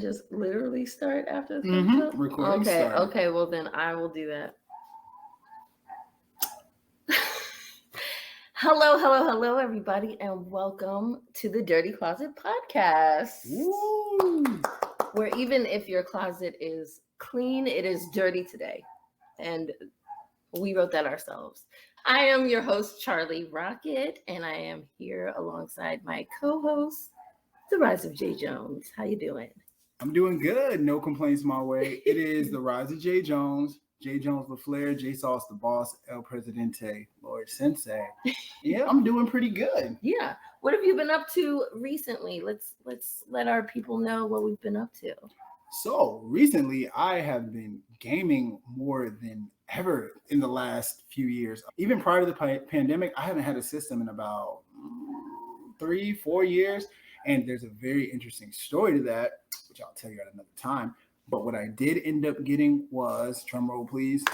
Just literally start after the intro? Recording Okay, started. okay, well then I will do that. Hello, everybody, and welcome to the Dirty Closet Podcast. Woo! Where even if your closet is clean, it is dirty today. And we wrote that ourselves. I am your host, Charlie Rocket, and I am here alongside my co-host, The Rise of J. Jones. How you doing? I'm doing good. No complaints my way. It is the rise of J. Jones. J. Jones LaFleur, J. Sauce the Boss, El Presidente, Lord Sensei. Yeah, I'm doing pretty good. Yeah. What have you been up to recently? Let's let our people know what we've been up to. So recently, I have been gaming more than ever in the last few years. Even prior to the pandemic, I haven't had a system in about 3-4 years. And there's a very interesting story to that, which I'll tell you at another time. But what I did end up getting was, drum roll please,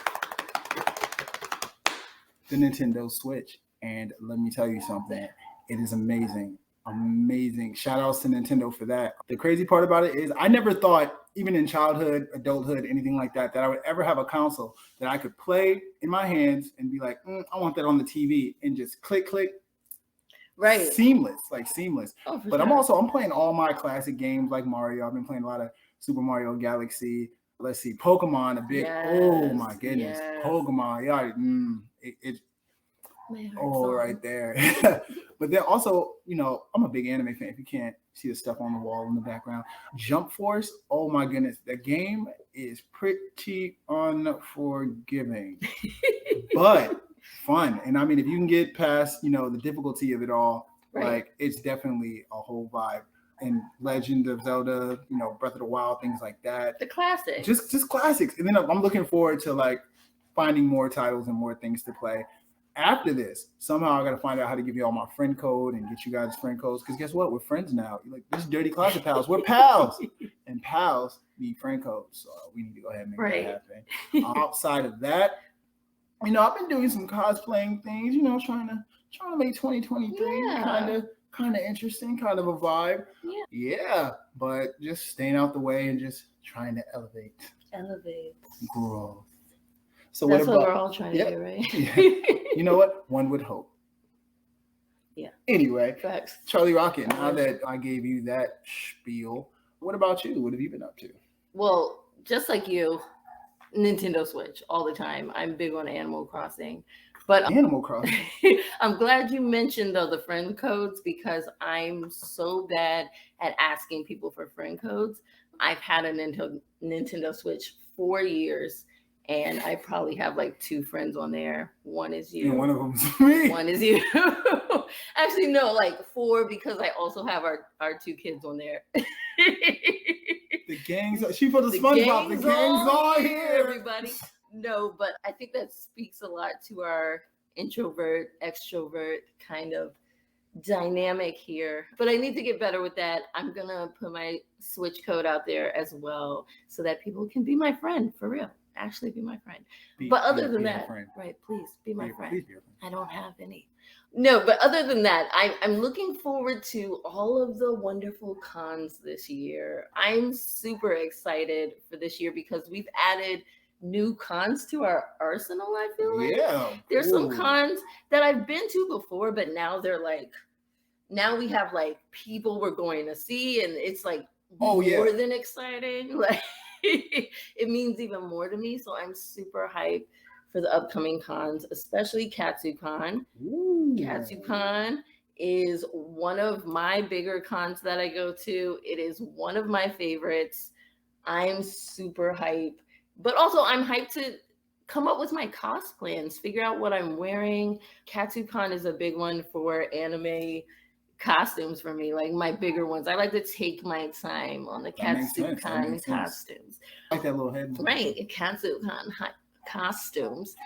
the Nintendo Switch. And let me tell you something, it is amazing. Amazing. Shout outs to Nintendo for that. The crazy part about it is I never thought, even in childhood, adulthood, anything like that, that I would ever have a console that I could play in my hands and be like, I want that on the TV and just click. Right. Seamless. Oh, but sure. I'm playing all my classic games like Mario. I've been playing a lot of Super Mario Galaxy. Let's see, Pokemon, a big, oh my goodness, yes. Pokemon. Yeah, right there. But then also, I'm a big anime fan. If you can't see the stuff on the wall in the background, Jump Force. Oh my goodness, the game is pretty unforgiving, but fun. And I mean, if you can get past, the difficulty of it all, Right. like it's definitely a whole vibe. And Legend of Zelda, Breath of the Wild, things like that. The classics. Just classics. And then I'm looking forward to like finding more titles and more things to play. After this, somehow I got to find out how to give you all my friend code and get you guys friend codes. Because guess what? We're friends now. You're like, this is Dirty Closet Pals. We're pals. And pals need friend codes. So we need to go ahead and make that happen. Outside of that, I've been doing some cosplaying things, trying to make 2023 kind of interesting, kind of a vibe. Yeah, but just staying out the way and just trying to elevate. Growth. So that's what we're all trying to do, right? Yeah. You know what? One would hope. Yeah. Anyway, facts. Charlie Rocket, now that I gave you that spiel, what about you? What have you been up to? Well, just like you, Nintendo Switch all the time. I'm big on Animal Crossing. But Animal Crossing. I'm glad you mentioned though the friend codes because I'm so bad at asking people for friend codes. I've had a Nintendo Switch 4 years. And I probably have like 2 friends on there. One is you. And one of them's me. One is you. Actually, no, like 4 because I also have our 2 kids on there. The gang's she put the SpongeBob. The gang's all here, everybody. No, but I think that speaks a lot to our introvert, extrovert kind of dynamic here. But I need to get better with that. I'm gonna put my Switch code out there as well so that people can be my friend for real. Actually be my friend. But other than that, right, please be my friend. I don't have any. No, but other than that, I'm looking forward to all of the wonderful cons this year. I'm super excited for this year because we've added new cons to our arsenal, I feel like. Yeah. There's some cons that I've been to before, but now they're like, now we have like people we're going to see and it's like more than exciting. Like it means even more to me. So I'm super hyped for the upcoming cons, especially KatsuCon. KatsuCon is one of my bigger cons that I go to. It is one of my favorites. I'm super hyped. But also I'm hyped to come up with my cost plans, figure out what I'm wearing. KatsuCon is a big one for anime costumes for me, like my bigger ones. I like to take my time on the KatsuCon costumes. I like that little head. Right, KatsuCon costumes.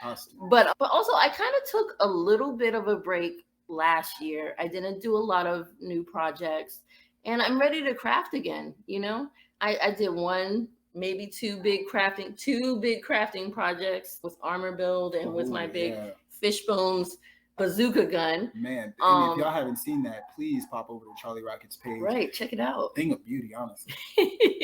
But also I kind of took a little bit of a break last year. I didn't do a lot of new projects and I'm ready to craft again. I did one, maybe two big crafting projects with armor build and with my big fish bones bazooka gun. Man, and if y'all haven't seen that, please pop over to Charlie Rocket's page. Right, check it out. Thing of beauty, honestly.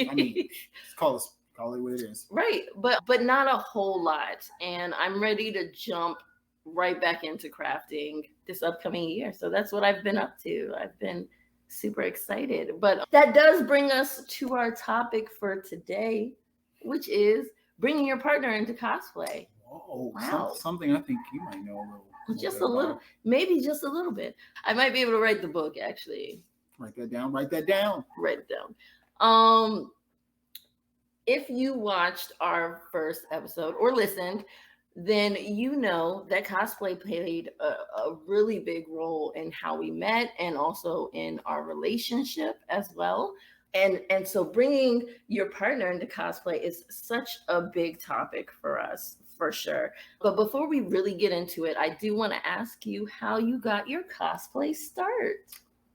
I mean, call it what it is. Right, but not a whole lot. And I'm ready to jump right back into crafting this upcoming year. So that's what I've been up to. I've been super excited. But that does bring us to our topic for today, which is bringing your partner into cosplay. Whoa, wow. Something I think you might know a little. Just a little, maybe just a little bit. I might be able to write the book, actually. Write that down. Write it down. If you watched our first episode or listened, then you know that cosplay played a really big role in how we met and also in our relationship as well. And so bringing your partner into cosplay is such a big topic for us, for sure. But before we really get into it, I do want to ask you how you got your cosplay start.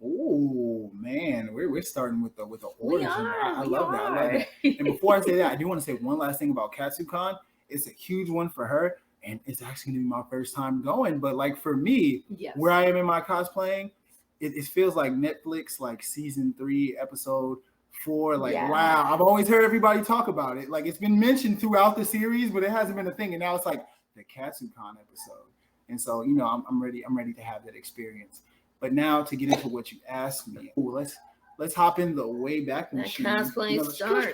Oh man, we're starting with the origin. I love that. And before I say that, I do want to say one last thing about KatsuCon. It's a huge one for her, and it's actually gonna be my first time going. But like for me, where I am in my cosplaying, it feels like Netflix, like season 3, episode 4. Like wow, I've always heard everybody talk about it. Like it's been mentioned throughout the series, but it hasn't been a thing. And now it's like the KatsuCon episode, and so I'm ready to have that experience. But now to get into what you asked me, let's hop in the way back machine. Cosplay start.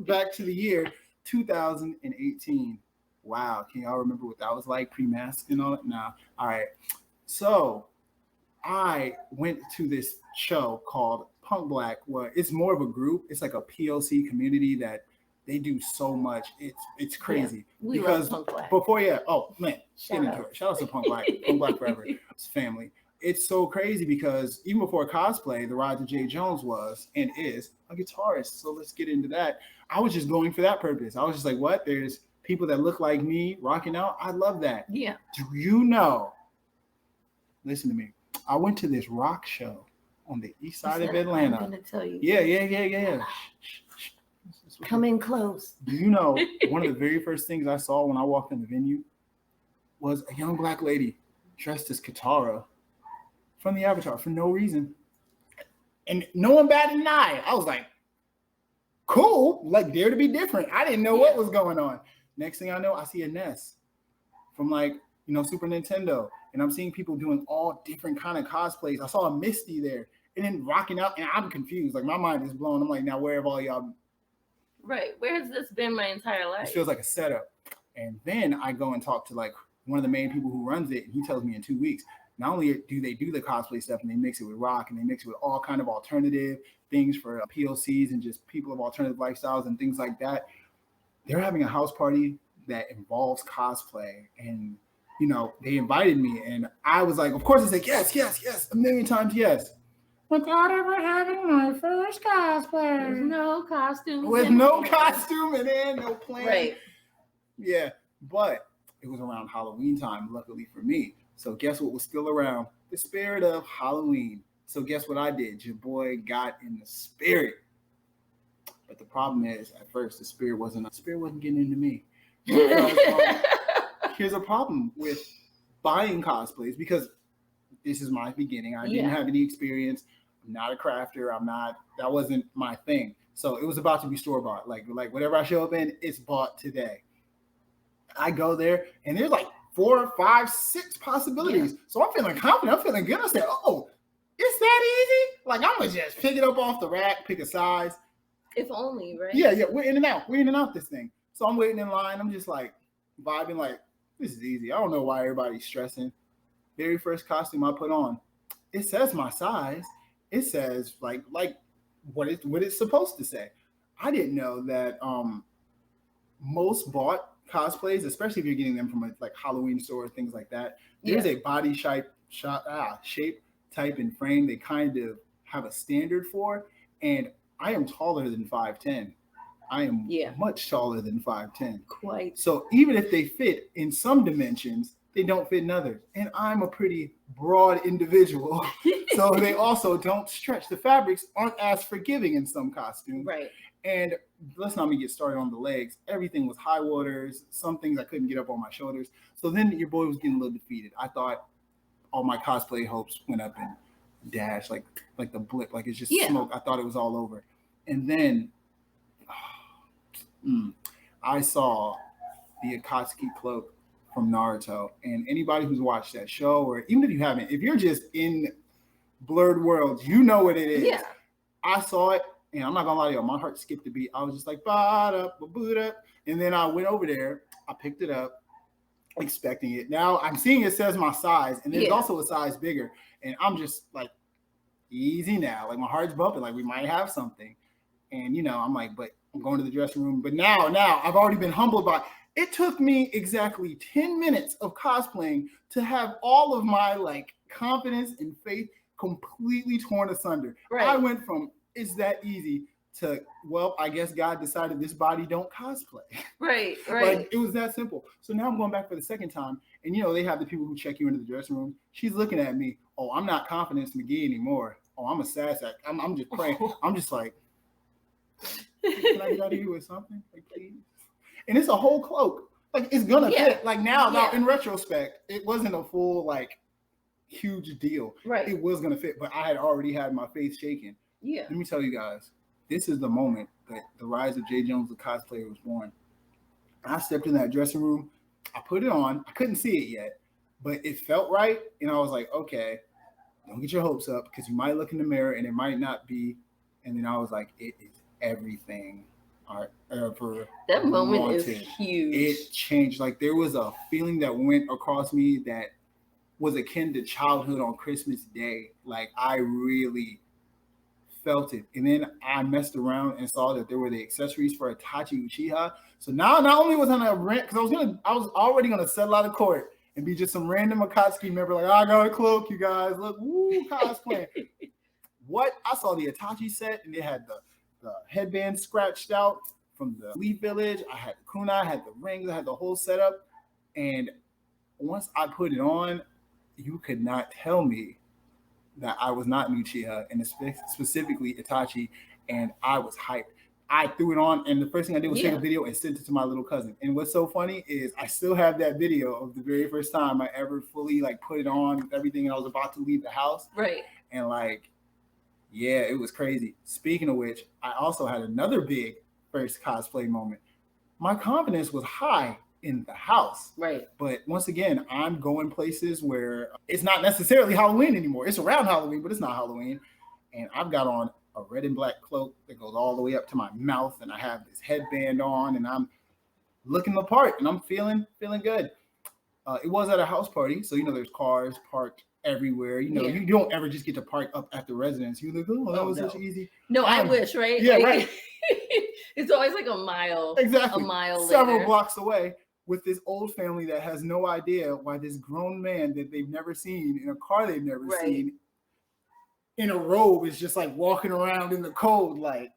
Back to the year 2018. Wow, can y'all remember what that was like pre-mask and all that? Nah. All right. So I went to this show called Punk Black, where it's more of a group. It's like a POC community that they do so much. It's crazy. Yeah, because love Punk Black. Before, oh man, shout out to Punk Black. Punk Black forever. It's family. It's so crazy because even before cosplay, the Roger J. Jones was and is a guitarist. So let's get into that. I was just going for that purpose. I was just like, what? There's people that look like me rocking out. I love that. Yeah. Do you know? Listen to me. I went to this rock show on the east side of Atlanta. I'm gonna tell you. Yeah. Come in close. Do you know one of the very first things I saw when I walked in the venue was a young black lady dressed as Katara from the Avatar for no reason. And no one batted an eye. I was like, cool, like dare to be different. I didn't know what was going on. Next thing I know, I see a Ness from Super Nintendo. And I'm seeing people doing all different kind of cosplays. I saw a Misty there and then rocking out, and I'm confused. Like my mind is blown. I'm like, now where have all y'all? Right. Where has this been my entire life? It feels like a setup. And then I go and talk to like one of the main people who runs it, and he tells me in 2 weeks, not only do they do the cosplay stuff and they mix it with rock and they mix it with all kind of alternative things for POCs and just people of alternative lifestyles and things like that, they're having a house party that involves cosplay. And, they invited me and I was like, of course, it's like, yes, a million times yes. Without ever having my first cosplay. With no costume. With no costume and then no plan. Right. Yeah, but it was around Halloween time, luckily for me. So guess what was still around? The spirit of Halloween. So guess what I did? Your boy got in the spirit. But the problem is, at first, the spirit wasn't getting into me. Because, here's a problem with buying cosplays, because this is my beginning. I didn't have any experience. I'm not a crafter. That wasn't my thing. So it was about to be store-bought. Like whatever I show up in, it's bought today. I go there, and there's like 4, 5, 6 possibilities. Yeah. So I'm feeling confident. I'm feeling good. I said, oh, it's that easy? Like, I'm going to just pick it up off the rack, pick a size. If only, right? Yeah, we're in and out. We're in and out this thing. So I'm waiting in line. I'm just like vibing like, this is easy. I don't know why everybody's stressing. Very first costume I put on, it says my size. It says like what it's supposed to say. I didn't know that most bought cosplays, especially if you're getting them from a like Halloween store, things like that, there's a body shape, type, and frame they kind of have a standard for. And I am taller than 5'10". I am much taller than 5'10". Quite. So even if they fit in some dimensions, they don't fit in others. And I'm a pretty broad individual. So they also don't stretch. The fabrics aren't as forgiving in some costumes. Right. And let's not even get started on the legs. Everything was high waters. Some things I couldn't get up on my shoulders. So then your boy was getting a little defeated. I thought all my cosplay hopes went up and dashed like the blip, like it's just smoke. I thought it was all over. And then I saw the Akatsuki cloak from Naruto. And anybody who's watched that show, or even if you haven't, if you're just in Blurred Worlds, you know what it is. Yeah. I saw it, and I'm not gonna lie to you, my heart skipped a beat. I was just like, ba-da, ba-boo-da. And then I went over there, I picked it up, expecting it. Now I'm seeing it says my size, and there's also a size bigger. And I'm just like, easy now. Like my heart's bumping, like we might have something. And I'm like, but I'm going to the dressing room. But now I've already been humbled by it. It took me exactly 10 minutes of cosplaying to have all of my like confidence and faith completely torn asunder. Right. I went from it's that easy to, well, I guess God decided this body don't cosplay. Right. Like it was that simple. So now I'm going back for the second time, and they have the people who check you into the dressing room. She's looking at me. Oh, I'm not Confidence McGee anymore. Oh, I'm a sass act. I'm just praying. I'm just like, can I get out of here with something? Like, please. And it's a whole cloak. Like it's gonna fit. Like now in retrospect, it wasn't a full like huge deal. Right. It was gonna fit, but I had already had my faith shaken. Yeah. Let me tell you guys, this is the moment that the rise of J. Jones, the cosplayer, was born. I stepped in that dressing room. I put it on. I couldn't see it yet, but it felt right. And I was like, okay, don't get your hopes up because you might look in the mirror and it might not be. And then I was like, it is everything I ever That moment wanted. is huge. It changed. Like there was a feeling that went across me that was akin to childhood on Christmas Day. Like I really felt it. And then I messed around and saw that there were the accessories for Itachi Uchiha. So now not only was I on a rant, because I was already gonna settle out of court and be just some random Akatsuki member, like, I got a cloak, you guys. Look, woo, cosplay. What? I saw the Itachi set, and they had the headband scratched out from the Leaf Village. I had the kunai, I had the rings, I had the whole setup. And once I put it on, you could not tell me that I was not Uchiha, and specifically Itachi, and I was hyped. I threw it on, and the first thing I did was take a video and sent it to my little cousin. And what's so funny is I still have that video of the very first time I ever fully like put it on with everything, and I was about to leave the house. Right. And like, yeah, it was crazy. Speaking of which, I also had another big first cosplay moment. My confidence was high in the house. Right. But once again, I'm going places where it's not necessarily Halloween anymore. It's around Halloween, but it's not Halloween. And I've got on a red and black cloak that goes all the way up to my mouth, and I have this headband on, and I'm looking the part, and I'm feeling good. It was at a house party, so there's cars parked everywhere. You don't ever just get to park up at the residence. You look, oh, that was such easy. No, I wish, right? Yeah, right. It's always like a mile. Exactly. A mile several later. blocks away, with this old family that has no idea why this grown man that they've never seen in a car they've never seen in a robe is just like walking around in the cold. Like,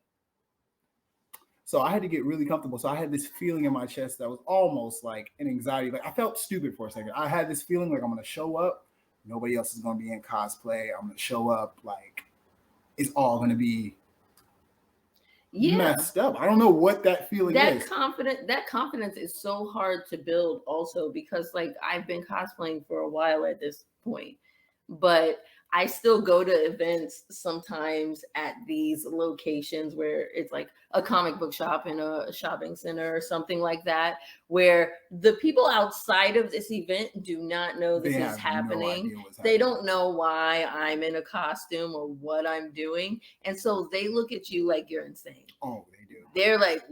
so I had to get really comfortable. So I had this feeling in my chest that was almost like an anxiety. Like I felt stupid for a second. I had this feeling like I'm going to show up. Nobody else is going to be in cosplay. I'm going to show up. Like it's all going to be messed up. I don't know what that feeling is. That confidence is so hard to build also because like I've been cosplaying for a while at this point, but I still go to events sometimes at these locations where it's like a comic book shop in a shopping center or something like that, where the people outside of this event do not know this is happening. They don't know why I'm in a costume or what I'm doing. And so they look at you like you're insane. Oh, they do. They're like,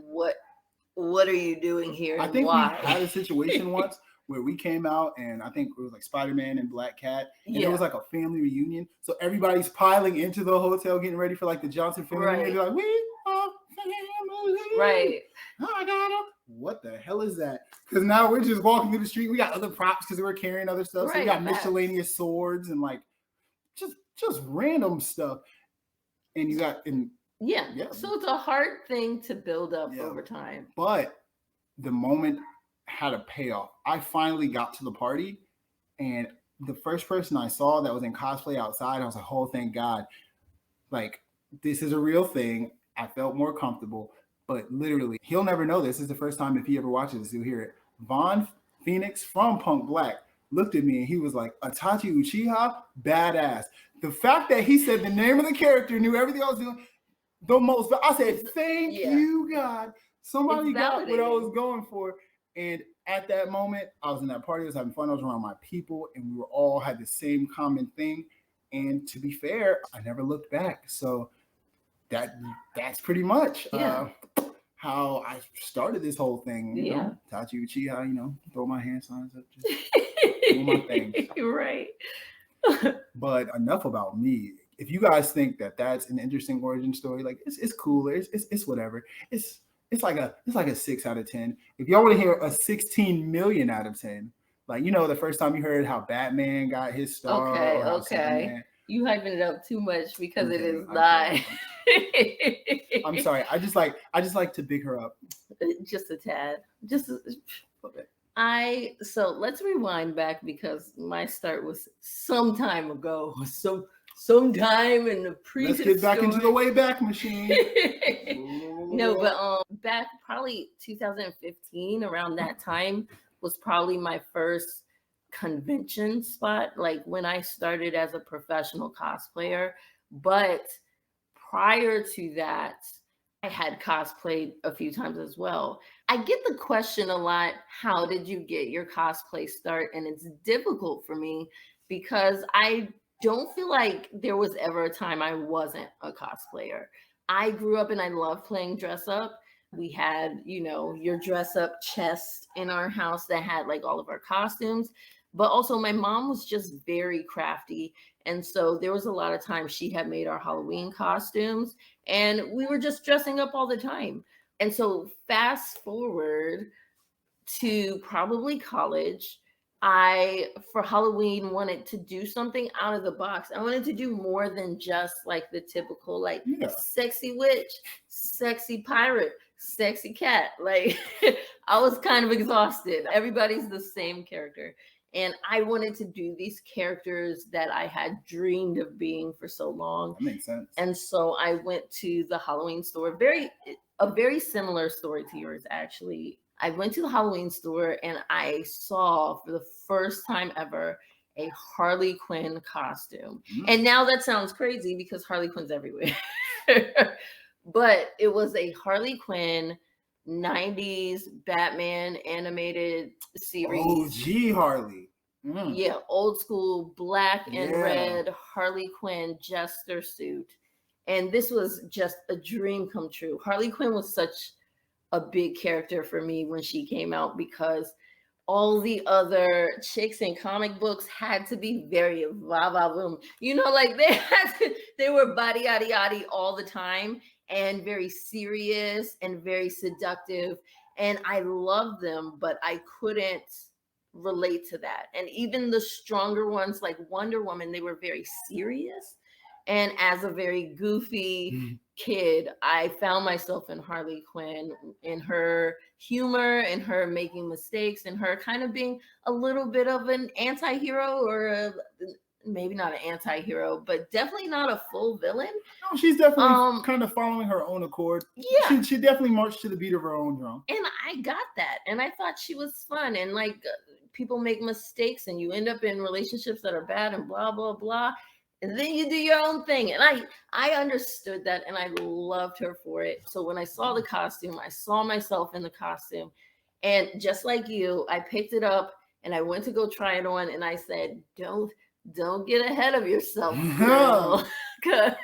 what are you doing here? I think we had a situation once where we came out, and I think it was like Spider-Man and Black Cat, and it was like a family reunion. So everybody's piling into the hotel, getting ready for like the Johnson family reunion. They're like, we are family. Right. I got it. What the hell is that? Because now we're just walking through the street. We got other props because we're carrying other stuff. So we got miscellaneous swords and like just random stuff. And you got So it's a hard thing to build up over time. But the moment had a payoff. I finally got to the party, And the first person I saw that was in cosplay outside, I was like, oh, thank God. Like, this is a real thing. I felt more comfortable. But literally, he'll never know this. This is the first time if he ever watches this, he'll hear it. Von Phoenix from Punk Black looked at me and he was like, Itachi Uchiha, badass. The fact that he said the name of the character, knew everything I was doing, the most. I said, thank you, God. Somebody got what I was going for. And at that moment, I was in that party, I was having fun, I was around my people, and we were all had the same common thing. And to be fair, I never looked back. So that's pretty much how I started this whole thing. You know, Tachi Uchiha, you know, throw my hand signs up, just do my thing. Right. But enough about me. If you guys think that that's an interesting origin story, like it's cool. It's whatever. It's like a 6 out of 10. If y'all want to hear a 16 million out of 10, like, you know, the first time you heard how Batman got his star. Okay. You hyping it up too much because it is not. I'm sorry. I just like to big her up. Just a tad. So let's rewind back because my start was some time ago. Sometime in the prehistory. Let's get back into the Wayback Machine. No, but back probably 2015, around that time was probably my first convention spot, like when I started as a professional cosplayer. But prior to that, I had cosplayed a few times as well. I get the question a lot, how did you get your cosplay start? And it's difficult for me because I don't feel like there was ever a time I wasn't a cosplayer. I grew up and I love playing dress up. We had, you know, your dress up chest in our house that had like all of our costumes. But also my mom was just very crafty. And so there was a lot of times she had made our Halloween costumes and we were just dressing up all the time. And so fast forward to probably college, I, for Halloween, wanted to do something out of the box. I wanted to do more than just like the typical, like sexy witch, sexy pirate, sexy cat. Like I was kind of exhausted. Everybody's the same character. And I wanted to do these characters that I had dreamed of being for so long. That makes sense. And so I went to the Halloween store. A very similar story to yours, actually. I went to the Halloween store and I saw for the first time ever a Harley Quinn costume. And now that sounds crazy because Harley Quinn's everywhere. But it was a Harley Quinn 90s Batman animated series. OG Harley. Yeah, old school black and red Harley Quinn jester suit. And this was just a dream come true. Harley Quinn was such a big character for me when she came out because all the other chicks in comic books had to be very va-va-voom. You know, like they were body yaddy yaddy all the time and very serious and very seductive. And I loved them, but I couldn't relate to that. And even the stronger ones like Wonder Woman, they were very serious. And as a very goofy kid, I found myself in Harley Quinn, in her humor, in her making mistakes, and her kind of being a little bit of an anti-hero, or maybe not an anti-hero, but definitely not a full villain. No, she's definitely kind of following her own accord. Yeah. She definitely marched to the beat of her own drum. And I got that. And I thought she was fun. And like people make mistakes and you end up in relationships that are bad and blah, blah, blah. And then you do your own thing. And I understood that and I loved her for it. So when I saw the costume, I saw myself in the costume. And just like you, I picked it up and I went to go try it on. And I said, don't get ahead of yourself, girl. Because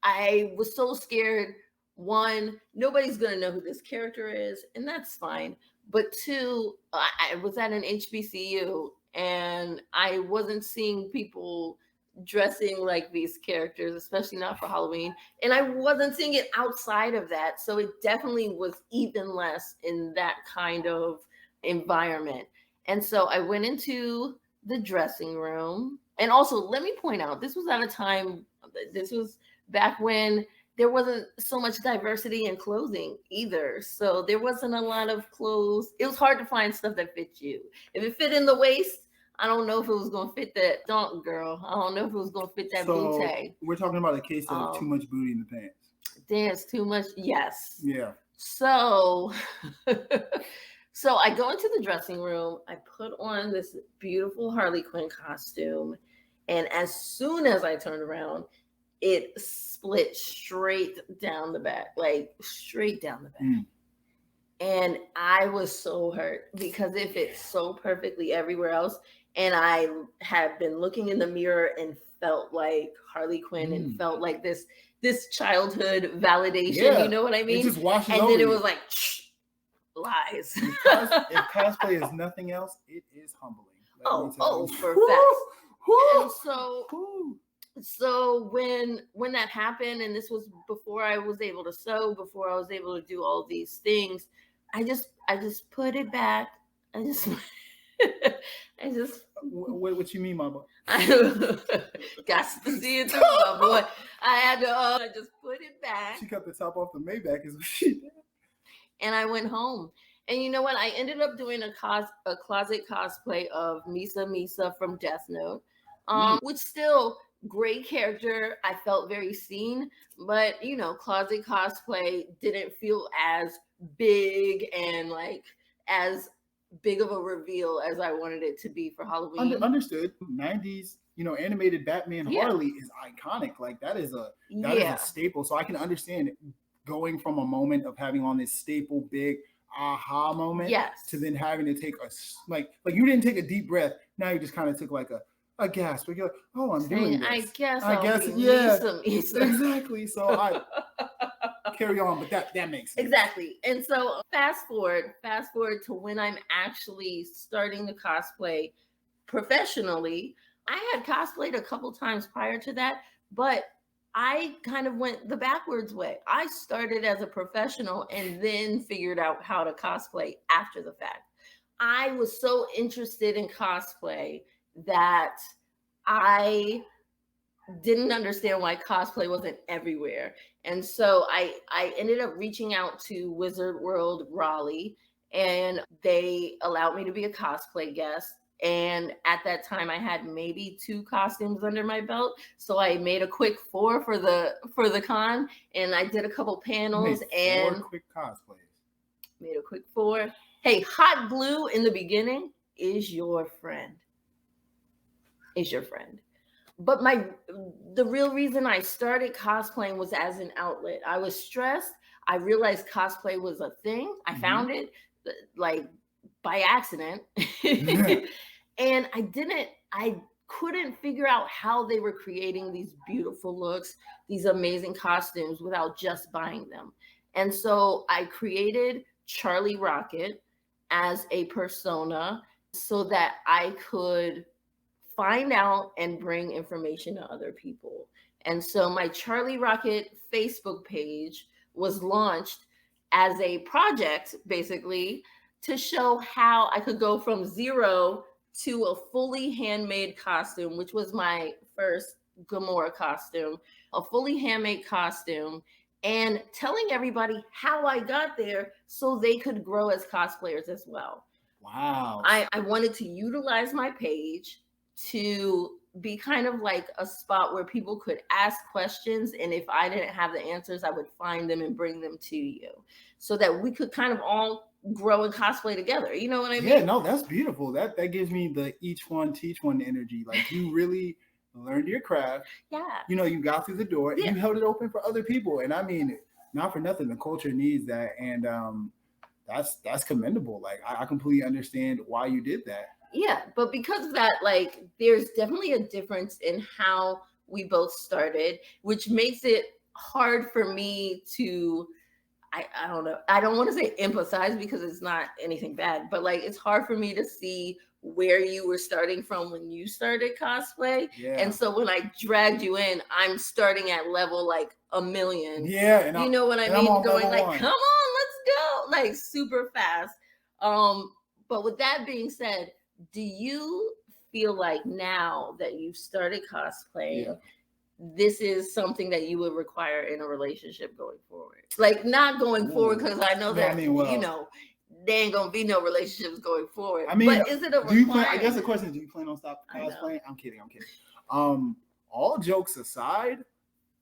I was so scared. One, nobody's going to know who this character is. And that's fine. But two, I was at an HBCU. And I wasn't seeing people dressing like these characters, especially not for Halloween. And I wasn't seeing it outside of that. So it definitely was even less in that kind of environment. And so I went into the dressing room. And also, let me point out, this was at a time, this was back when there wasn't so much diversity in clothing either. So there wasn't a lot of clothes. It was hard to find stuff that fit you. If it fit in the waist, I don't know if it was gonna fit that donk girl. I don't know if it was gonna fit that bootay. We're talking about a case of too much booty in the pants. Dance too much, yes. Yeah. So so I go into the dressing room, I put on this beautiful Harley Quinn costume, and as soon as I turned around, it split straight down the back, like straight down the back. And I was so hurt because it fit so perfectly everywhere else. And I had been looking in the mirror and felt like Harley Quinn and felt like this childhood validation. Yeah, you know what I mean? It just washes and over then it you. was like, lies. If cosplay is nothing else, it is humbling. For facts. And so when that happened, and this was before I was able to sew, before I was able to do all these things, I just put it back. I just what you mean, my boy? Got to see it through, my boy. I had to I just put it back. She cut the top off the Maybach is what she did. And I went home. And you know what? I ended up doing a closet cosplay of Misa from Death Note, which still great character. I felt very seen, but you know, closet cosplay didn't feel as big and like as big of a reveal as I wanted it to be for Halloween. Understood. 90s, you know, animated Batman Harley is iconic. Like that is a staple. So I can understand going from a moment of having on this staple big aha moment to then having to take a like you didn't take a deep breath. Now you just kind of took like a gasp. But you're like, oh, I'm doing this. I guess exactly. So I carry on, but that makes sense. Exactly. And so fast forward to when I'm actually starting to cosplay professionally. I had cosplayed a couple times prior to that, but I kind of went the backwards way. I started as a professional and then figured out how to cosplay after the fact. I was so interested in cosplay that I didn't understand why cosplay wasn't everywhere. And so I ended up reaching out to Wizard World Raleigh, and they allowed me to be a cosplay guest. And at that time I had maybe 2 costumes under my belt. So I made a quick 4 for the con, and I did a couple panels and 4 quick cosplays. Made a quick 4. Hey, hot glue in the beginning is your friend. But the real reason I started cosplaying was as an outlet. I was stressed. I realized cosplay was a thing. I found it like by accident. And I couldn't figure out how they were creating these beautiful looks, these amazing costumes without just buying them. And so I created Charlie Rocket as a persona so that I could find out and bring information to other people. And so my Charlie Rocket Facebook page was launched as a project, basically, to show how I could go from 0 to a fully handmade costume, which was my first Gamora costume, a fully handmade costume, and telling everybody how I got there so they could grow as cosplayers as well. Wow. I wanted to utilize my page to be kind of like a spot where people could ask questions, and if I didn't have the answers, I would find them and bring them to you so that we could kind of all grow and cosplay together. You know what I mean? Yeah, no, that's beautiful. That gives me the each one teach one energy. Like you really learned your craft. Yeah. You know, you got through the door and you held it open for other people. And I mean, not for nothing, the culture needs that. And that's commendable. Like I completely understand why you did that. Yeah, but because of that, like there's definitely a difference in how we both started, which makes it hard for me to I don't know. I don't want to say empathize because it's not anything bad, but like it's hard for me to see where you were starting from when you started cosplay. Yeah. And so when I dragged you in, I'm starting at level like 1,000,000. Yeah. And you know what I mean? Going like, come on, let's go. Like super fast. But with that being said, do you feel like now that you've started cosplaying, this is something that you would require in a relationship going forward. Like, not going forward, because I know that, there ain't gonna be no relationships going forward. I mean, but is it a do you plan? I guess the question is, do you plan on stop cosplaying? I'm kidding. All jokes aside,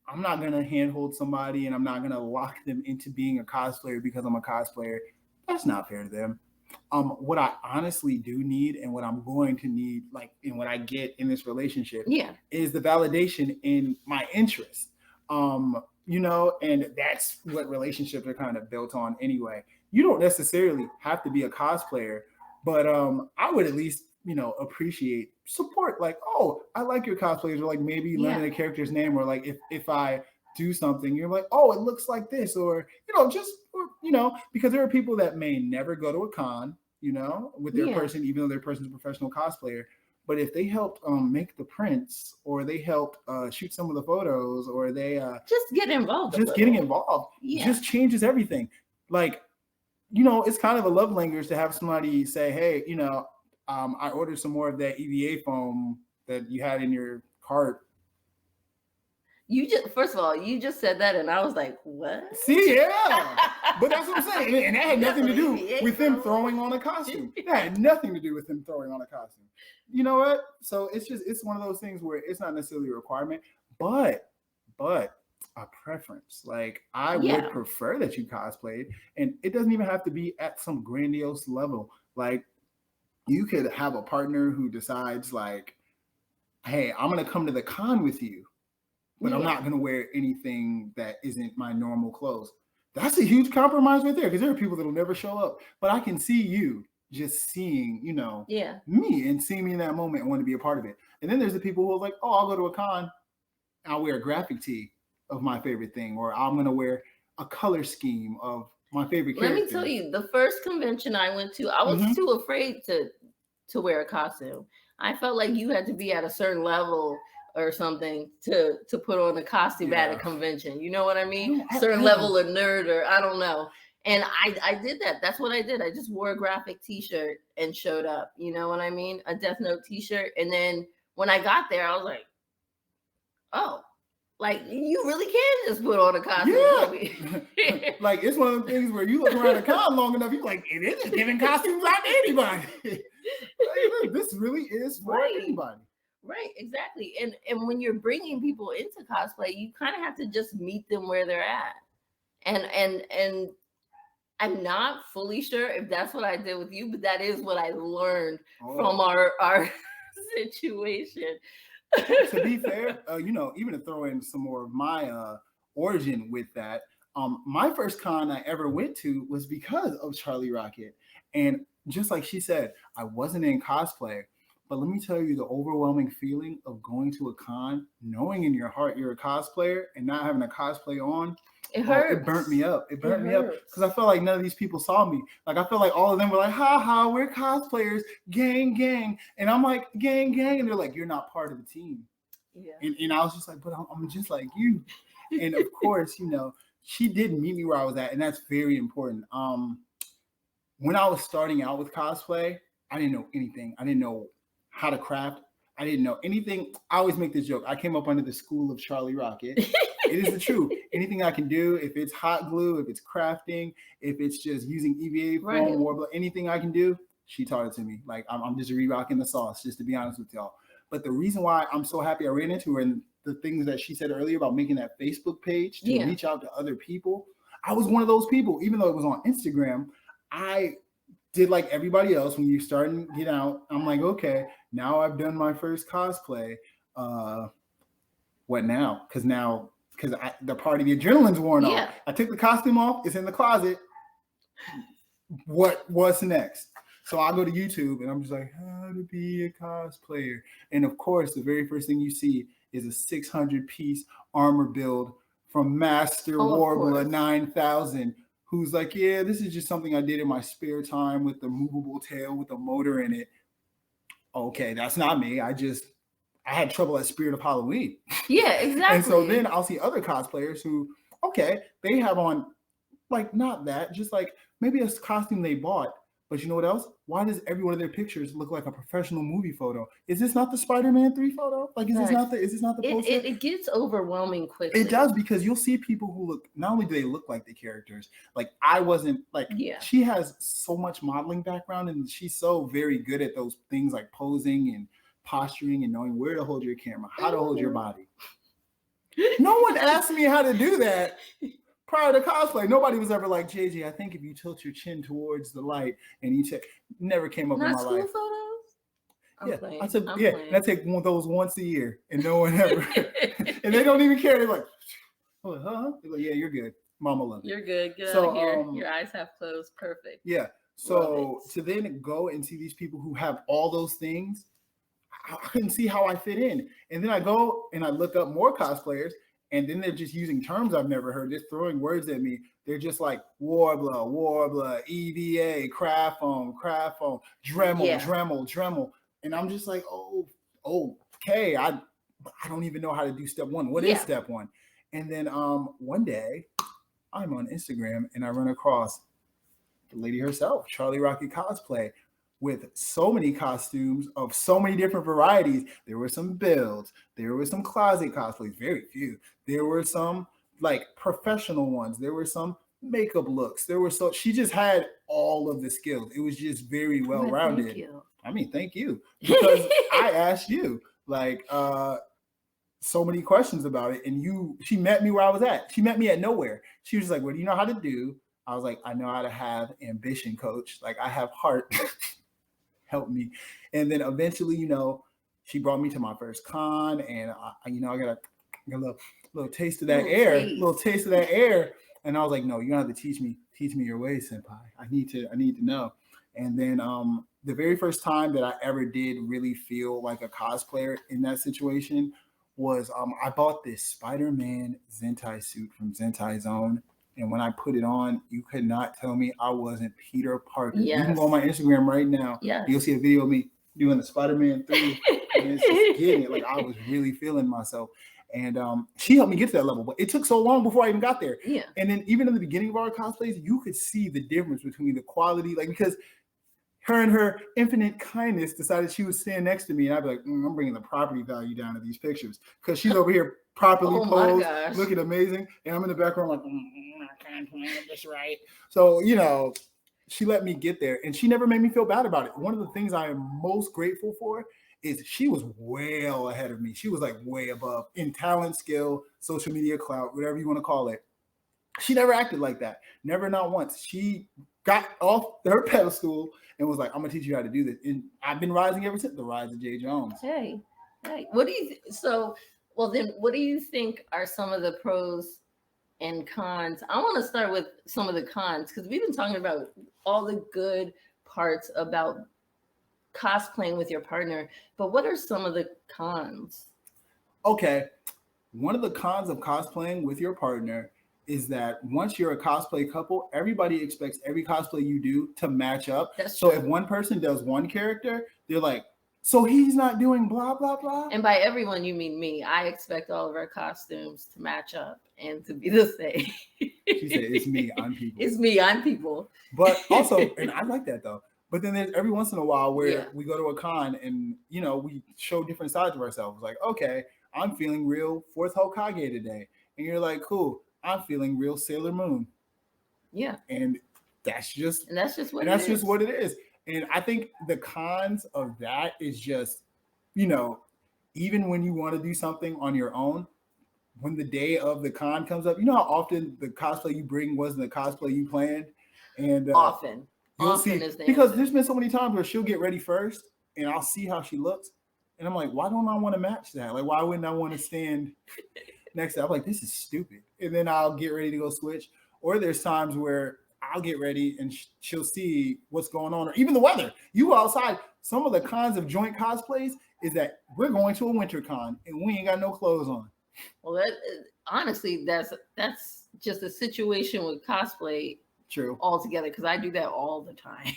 I'm not gonna handhold somebody and I'm not gonna lock them into being a cosplayer because I'm a cosplayer. That's not fair to them. What I honestly do need and what I'm going to need, like, and what I get in this relationship, is the validation in my interests. And that's what relationships are kind of built on anyway. You don't necessarily have to be a cosplayer, but I would at least, appreciate support. Like, oh, I like your cosplayers, or like maybe learning a character's name, or like if I do something, you're like, oh, it looks like this, or because there are people that may never go to a con, with their person, even though their person's a professional cosplayer. But if they helped make the prints, or they helped shoot some of the photos, or they just get involved, getting involved, just changes everything. Like, it's kind of a love language to have somebody say, hey, I ordered some more of that EVA foam that you had in your cart. First of all, you just said that, and I was like, what? See, yeah. But that's what I'm saying. And that had nothing to do with them throwing on a costume. That had nothing to do with them throwing on a costume. You know what? So it's one of those things where it's not necessarily a requirement, but a preference. Like, I would prefer that you cosplayed, and it doesn't even have to be at some grandiose level. Like, you could have a partner who decides, like, hey, I'm going to come to the con with you, but I'm not going to wear anything that isn't my normal clothes. That's a huge compromise right there, because there are people that will never show up. But I can see you just seeing, me, and seeing me in that moment and want to be a part of it. And then there's the people who are like, oh, I'll go to a con, I'll wear a graphic tee of my favorite thing, or I'm going to wear a color scheme of my favorite character. Let me tell you, the first convention I went to, I was too afraid to wear a costume. I felt like you had to be at a certain level or something to put on a costume at a convention. You know what I mean? Certain level of nerd, or I don't know. And I did that. That's what I did. I just wore a graphic t-shirt and showed up. You know what I mean? A Death Note t-shirt. And then when I got there, I was like, oh, like, you really can just put on a costume. Yeah. Like, it's one of the things where you look around a con long enough, you're like, it isn't giving costumes out to anybody. Like, this really is for anybody. Right, exactly. And when you're bringing people into cosplay, you kind of have to just meet them where they're at. And I'm not fully sure if that's what I did with you, but that is what I learned from our situation. To be fair, even to throw in some more of my origin with that, my first con I ever went to was because of Charlie Rocket. And just like she said, I wasn't in cosplay, but let me tell you, the overwhelming feeling of going to a con, knowing in your heart you're a cosplayer and not having a cosplay on, it hurt. It burnt me up. It burnt me up because I felt like none of these people saw me. Like, I felt like all of them were like, ha ha, we're cosplayers, gang, gang. And I'm like, gang, gang. And they're like, you're not part of the team. Yeah. And I was just like, but I'm just like you. And of course, she did meet me where I was at. And that's very important. When I was starting out with cosplay, I didn't know anything. I didn't know how to craft. I didn't know anything. I always make this joke. I came up under the school of Charlie Rocket. It is the truth. Anything I can do, if it's hot glue, if it's crafting, if it's just using EVA foam, warbler, anything I can do, she taught it to me. Like, I'm just re-rocking the sauce, just to be honest with y'all. But the reason why I'm so happy I ran into her, and the things that she said earlier about making that Facebook page to reach out to other people, I was one of those people. Even though it was on Instagram, I did like everybody else. When you're starting to get out, I'm like, okay, now I've done my first cosplay. What now? Because the adrenaline's worn off. I took the costume off. It's in the closet. What's next? So I go to YouTube and I'm just like, how to be a cosplayer. And of course, the very first thing you see is a 600-piece armor build from Master Warbler 9000, who's like, yeah, this is just something I did in my spare time with the movable tail with a motor in it. Okay, that's not me. I had trouble at Spirit of Halloween. Yeah, exactly. And so then I'll see other cosplayers who, okay, they have on, like, not that, just like maybe a costume they bought, But you know what else? Why does every one of their pictures look like a professional movie photo? Is this not the Spider-Man 3 photo? Like, is this not the poster? It gets overwhelming quickly. It does, because you'll see people who look, not only do they look like the characters, like I wasn't like, she has so much modeling background and she's so very good at those things like posing and posturing and knowing where to hold your camera, how to hold your body. No one asked me how to do that prior to cosplay. Nobody was ever like, JJ, I think if you tilt your chin towards the light and you check, never came up in my life. I take one of those once a year and no one ever, and they don't even care. They're like, oh, huh? They're like, yeah, you're good. Mama loves it. You're good. Get out of here. Your eyes have closed. Perfect. Yeah. So to then go and see these people who have all those things, I couldn't see how I fit in. And then I go and I look up more cosplayers, and then they're just using terms I've never heard, just throwing words at me. They're just like warbler, EVA, craft foam, Dremel. And I'm just like, oh, okay. I don't even know how to do step one. What is step one? And then one day I'm on Instagram and I run across the lady herself, Charlie Rocket Cosplay, with so many costumes of so many different varieties. There were some builds, there were some closet cosplays, very few. There were some like professional ones, there were some makeup looks. She just had all of the skills. It was just very well-rounded. Thank you. Because I asked you like so many questions about it, and she met me where I was at. She met me at nowhere. She was like, what do you know how to do? I was like, I know how to have ambition, coach. Like, I have heart. Help me. And then eventually, she brought me to my first con, and I got a little taste of that air. And I was like, no, you're gonna have to teach me your ways, senpai. I need to know. And then the very first time that I ever did really feel like a cosplayer in that situation was I bought this Spider-Man Zentai suit from Zentai Zone. And when I put it on, you could not tell me I wasn't Peter Parker. Yes. You can go on my Instagram right now. Yes. You'll see a video of me doing the Spider-Man 3. And it's just getting it. Like, I was really feeling myself. And she helped me get to that level. But it took so long before I even got there. Yeah. And then even in the beginning of our cosplays, you could see the difference between the quality. Like, because her and her infinite kindness decided she would stand next to me. And I'd be like, I'm bringing the property value down to these pictures. Because she's over here properly posed, looking amazing. And I'm in the background like, I can't plan this right. So, she let me get there. And she never made me feel bad about it. One of the things I am most grateful for is she was well ahead of me. She was like way above in talent, skill, social media clout, whatever you want to call it. She never acted like that. Never, not once. She got off her pedestal and was like, I'm going to teach you how to do this. And I've been rising ever since. The rise of Jay Jones. Hey. What do you think are some of the pros and cons? I want to start with some of the cons, because we've been talking about all the good parts about cosplaying with your partner, but what are some of the cons? Okay. One of the cons of cosplaying with your partner is that once you're a cosplay couple, everybody expects every cosplay you do to match up. So if one person does one character, they're like, so he's not doing blah, blah, blah. And by everyone, you mean me. I expect all of our costumes to match up and to be the same. She said, it's me, I'm people. It's me, I'm people. But also, and I like that though. But then there's every once in a while where we go to a con and, we show different sides of ourselves. Like, okay, I'm feeling real 4th Hokage today. And you're like, cool, I'm feeling real Sailor Moon. Yeah. And that's just what it is. And I think the cons of that is just, even when you want to do something on your own, when the day of the con comes up, you know how often the cosplay you bring wasn't the cosplay you planned? And often see, because there's been so many times where she'll get ready first and I'll see how she looks. And I'm like, why don't I want to match that? Like, why wouldn't I want to stand next to her? I'm like, this is stupid. And then I'll get ready to go switch. Or there's times where I'll get ready and she'll see what's going on, or even the weather. You go outside. Some of the cons of joint cosplays is that we're going to a winter con and we ain't got no clothes on. Well, honestly, that's just a situation with cosplay. True. Altogether, because I do that all the time.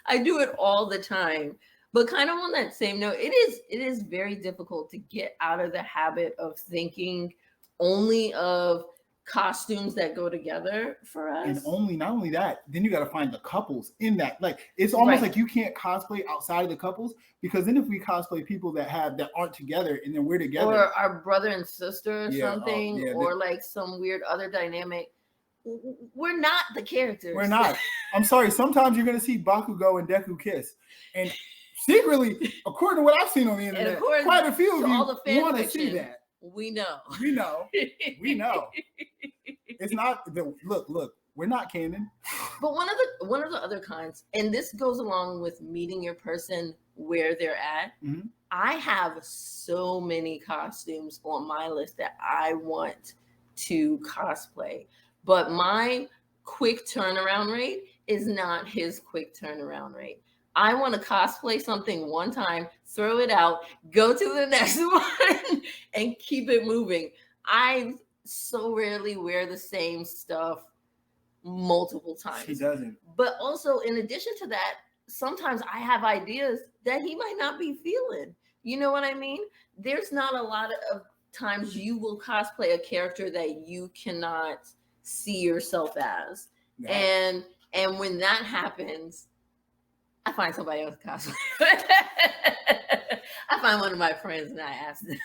I do it all the time. But kind of on that same note, it is very difficult to get out of the habit of thinking only of costumes that go together for us. And not only that, then you got to find the couples in that. Like, it's almost like you can't cosplay outside of the couples, because then if we cosplay people that aren't together and then we're together, or our brother and sister or something, or like some weird other dynamic, we're not the characters. We're not. I'm sorry. Sometimes you're going to see Bakugo and Deku kiss, and secretly, according to what I've seen on the internet, quite a few of you want to see that. We know. It's not the look. We're not canon. But one of the other kinds, and this goes along with meeting your person where they're at. Mm-hmm. I have so many costumes on my list that I want to cosplay, but my quick turnaround rate is not his quick turnaround rate. I want to cosplay something one time, throw it out, go to the next one, and keep it moving. I so rarely wear the same stuff multiple times. She doesn't. But also, in addition to that, sometimes I have ideas that he might not be feeling. You know what I mean? There's not a lot of times you will cosplay a character that you cannot see yourself as. No. And when that happens, I find somebody else cosplay. I find one of my friends and I ask them.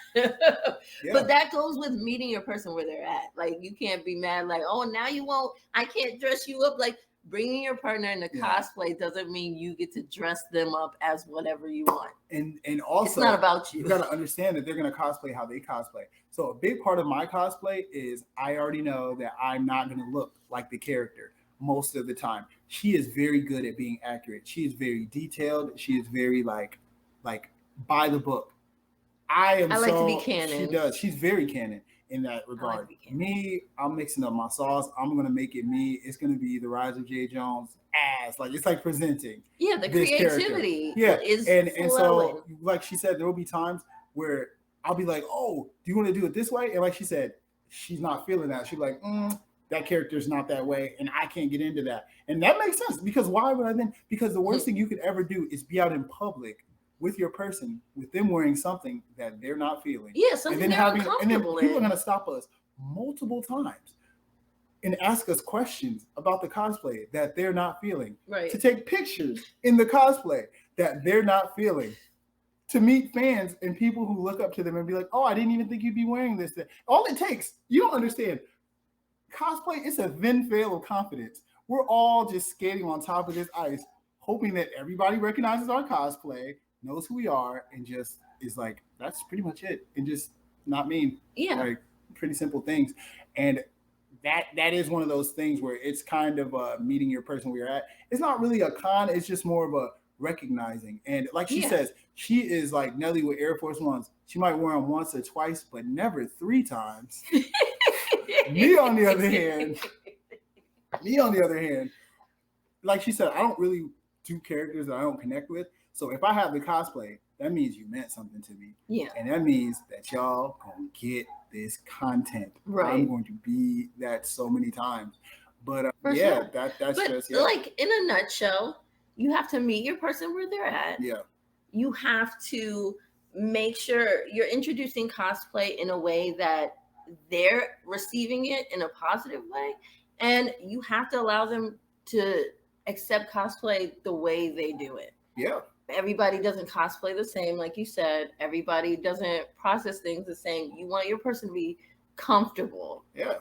But that goes with meeting your person where they're at. Like, you can't be mad like, oh, now you won't, I can't dress you up. Like, bringing your partner in a cosplay doesn't mean you get to dress them up as whatever you want. And also, it's not about you. You got to understand that they're going to cosplay how they cosplay. So a big part of my cosplay is I already know that I'm not going to look like the character most of the time. She is very good at being accurate. She is very detailed. She is very like by the book. I like to be canon. She does. She's very canon in that regard. Me, I'm mixing up my sauce. I'm going to make it me. It's going to be the Rise of J. Jones as like, it's like presenting. Yeah, the creativity. Is and so like she said, there will be times where I'll be like, oh, do you want to do it this way? And like she said, she's not feeling that. She's like, that character's not that way, and I can't get into that. And that makes sense, because why would I then? Because the worst thing you could ever do is be out in public with your person, with them wearing something that they're not feeling. Yeah, something and then they're uncomfortable and then people are going to stop us multiple times and ask us questions about the cosplay that they're not feeling. Right. To take pictures in the cosplay that they're not feeling. To meet fans and people who look up to them and be like, oh, I didn't even think you'd be wearing this. All it takes, you don't understand. Cosplay is a thin veil of confidence. We're all just skating on top of this ice, hoping that everybody recognizes our cosplay, knows who we are, and just is like, that's pretty much it. And just not mean. Yeah. Like, pretty simple things. And that is one of those things where it's kind of meeting your person where you're at. It's not really a con. It's just more of a recognizing. And like she says, she is like Nelly with Air Force Ones. She might wear them once or twice, but never 3 times. Me on the other hand, like she said, I don't really do characters that I don't connect with. So if I have the cosplay, that means you meant something to me. Yeah. And that means that y'all gonna get this content. Right. I'm going to be that so many times. But sure. that's but just like in a nutshell, you have to meet your person where they're at. Yeah. You have to make sure you're introducing cosplay in a way that they're receiving it in a positive way, and you have to allow them to accept cosplay the way they do it. Yeah. Everybody doesn't cosplay the same, like you said. Everybody doesn't process things the same. You want your person to be comfortable. Yeah.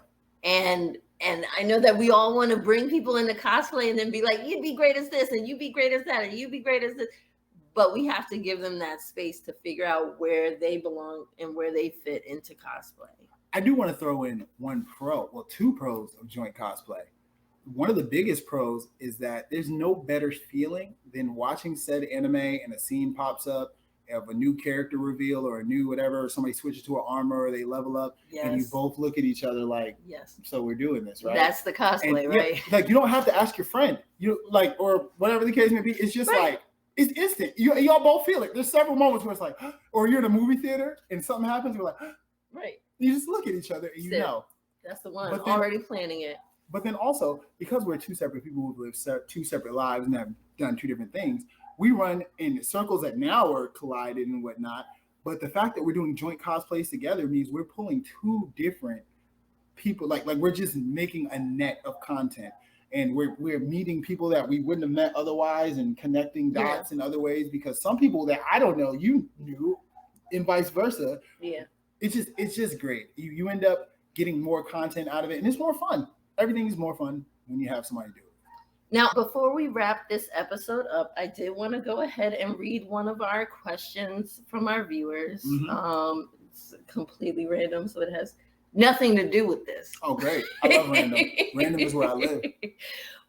And I know that we all want to bring people into cosplay and then be like, you'd be great as this, and you'd be great as that, and you'd be great as this. But we have to give them that space to figure out where they belong and where they fit into cosplay. I do want to throw in 2 pros of joint cosplay. One of the biggest pros is that there's no better feeling than watching said anime and a scene pops up of a new character reveal or a new whatever, or somebody switches to an armor or they level up, and you both look at each other like, yes, so we're doing this, right? That's the cosplay, right? Like, you don't have to ask your friend, like, or whatever the case may be. It's just like, it's instant. Y'all both feel it. There's several moments where it's like, or you're in a movie theater and something happens, you're like, right. You just look at each other and you know. That's the one. Already planning it. But then also, because we're 2 separate people who've lived 2 separate lives and have done 2 different things, we run in circles that now are collided and whatnot. But the fact that we're doing joint cosplays together means we're pulling 2 different people like we're just making a net of content, and we're meeting people that we wouldn't have met otherwise, and connecting dots in other ways, because some people that I don't know you knew, and vice versa. Yeah, it's just great. You end up getting more content out of it, and it's more fun. Everything is more fun when you have somebody do it. Now, before we wrap this episode up, I did want to go ahead and read one of our questions from our viewers. It's completely random, so it has nothing to do with this. Oh, great. I love random. Random is where I live.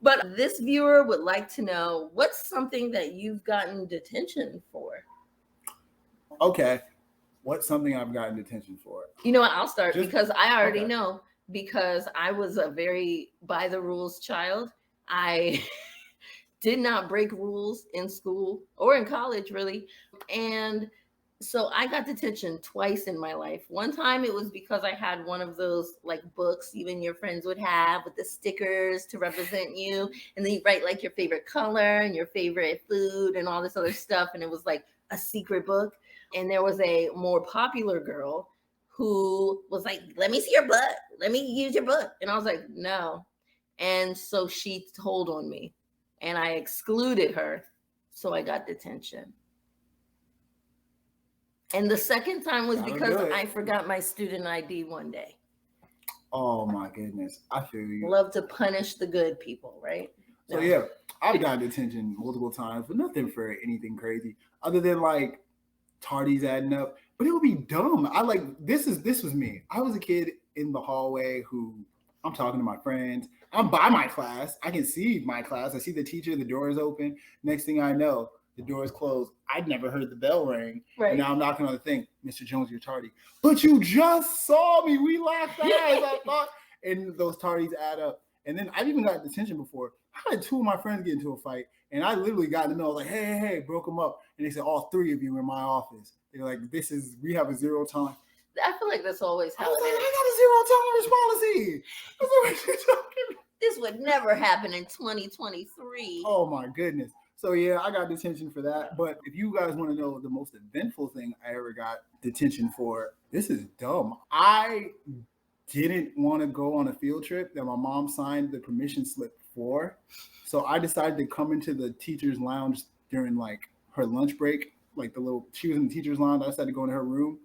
But this viewer would like to know, what's something that you've gotten detention for? Okay. What's something I've gotten detention for? You know what? I'll start because I already know, because I was a very by the rules child. I did not break rules in school or in college, really. And so I got detention twice in my life. One time it was because I had one of those like books even your friends would have with the stickers to represent you. And then you write like your favorite color and your favorite food and all this other stuff. And it was like a secret book. And there was a more popular girl who was like, let me see your butt. Let me use your book. And I was like, no. And so she told on me and I excluded her. So I got detention. And the second time was because I forgot my student ID one day. Oh my goodness. I feel you. Love to punish the good people, right? So yeah, I've gotten detention multiple times, but nothing for anything crazy other than like tardies adding up. But it would be dumb. This was me. I was a kid in the hallway who I'm talking to my friends. I'm by my class. I can see my class. I see the teacher. The door is open. Next thing I know, the door is closed. I'd never heard the bell ring. Right. And now I'm knocking on the thing. Mr. Jones, you're tardy. But you just saw me. We laughed eyes. I thought. And those tardies add up. And then I've even got detention before. I had two of my friends get into a fight. And I literally got in the middle. I was like, hey, broke them up. And they said, all three of you in my office. They're like, we have a zero tolerance. I feel like that's always how it is. I got a zero tolerance policy. That's what you're talking about. This would never happen in 2023. Oh my goodness. So yeah, I got detention for that. But if you guys want to know the most eventful thing I ever got detention for, this is dumb. I didn't want to go on a field trip that my mom signed the permission slip for. So I decided to come into the teacher's lounge during like her lunch break, she was in the teacher's lounge. I decided to go into her room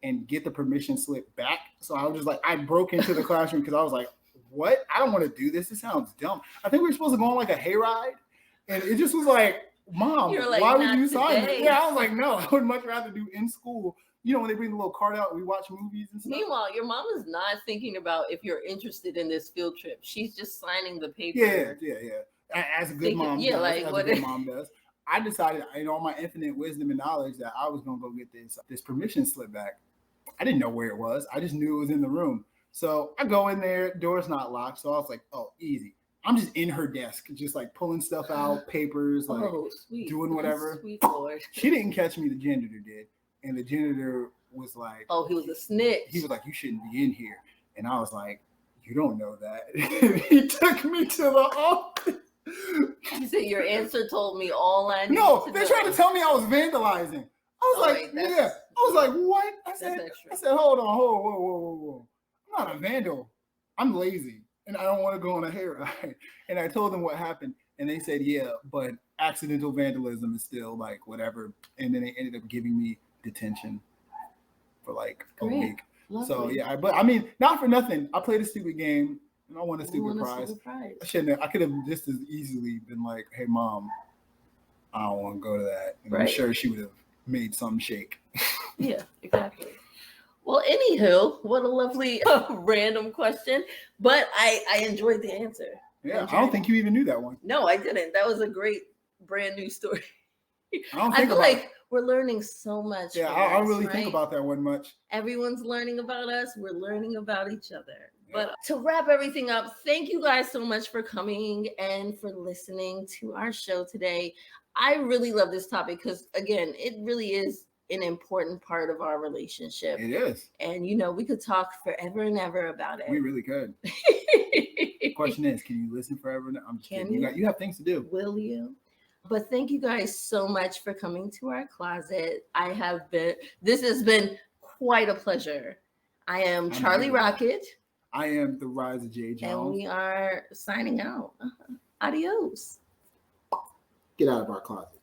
and get the permission slip back. So I was just like, I broke into the classroom because I was like, what? I don't want to do this. This sounds dumb. I think we were supposed to go on like a hayride. And it just was like, Mom, like, why would you sign it? Yeah, I was like, no, I would much rather do in school. You know, when they bring the little card out, we watch movies and stuff. Meanwhile, your mom is not thinking about if you're interested in this field trip. She's just signing the paper. Yeah. As a good mom does. I decided, in all my infinite wisdom and knowledge, that I was going to go get this permission slip back. I didn't know where it was. I just knew it was in the room. So I go in there, door's not locked. So I was like, oh, easy. I'm just in her desk, just like pulling stuff out, papers, like doing whatever. Sweet Lord. She didn't catch me, the janitor did. And the janitor was like, oh, he was a snitch. He was like, you shouldn't be in here. And I was like, you don't know that. He took me to the office. You said your answer told me all I knew. No, they're trying to tell me I was vandalizing. I was like, yeah. I was like, what? I said, hold on, whoa. I'm not a vandal. I'm lazy. And I don't want to go on a hayride. And I told them what happened. And they said, yeah, but accidental vandalism is still like whatever. And then they ended up giving me detention for like a week. Lovely. So yeah, but I mean, not for nothing. I played a stupid game and I won a stupid prize. I shouldn't have. I could have just as easily been like, hey, Mom, I don't want to go to that. And I'm sure she would have made something shake. Yeah, exactly. Well, anywho, what a lovely random question, but I enjoyed the answer. Yeah, I don't think you even knew that one. No, I didn't. That was a great brand new story. I feel like we're learning so much. Yeah, I don't really think about that one much. Everyone's learning about us. We're learning about each other. Yeah. But to wrap everything up, thank you guys so much for coming and for listening to our show today. I really love this topic because, again, it really is an important part of our relationship. It is. And, you know, we could talk forever and ever about it. We really could. The question is, can you listen forever? I'm just kidding. You have things to do. Will you? But thank you guys so much for coming to our closet. This has been quite a pleasure. I am Charlie Rocket. I am the Rise of J. And Jones. we are signing out. Adios. Get out of our closet.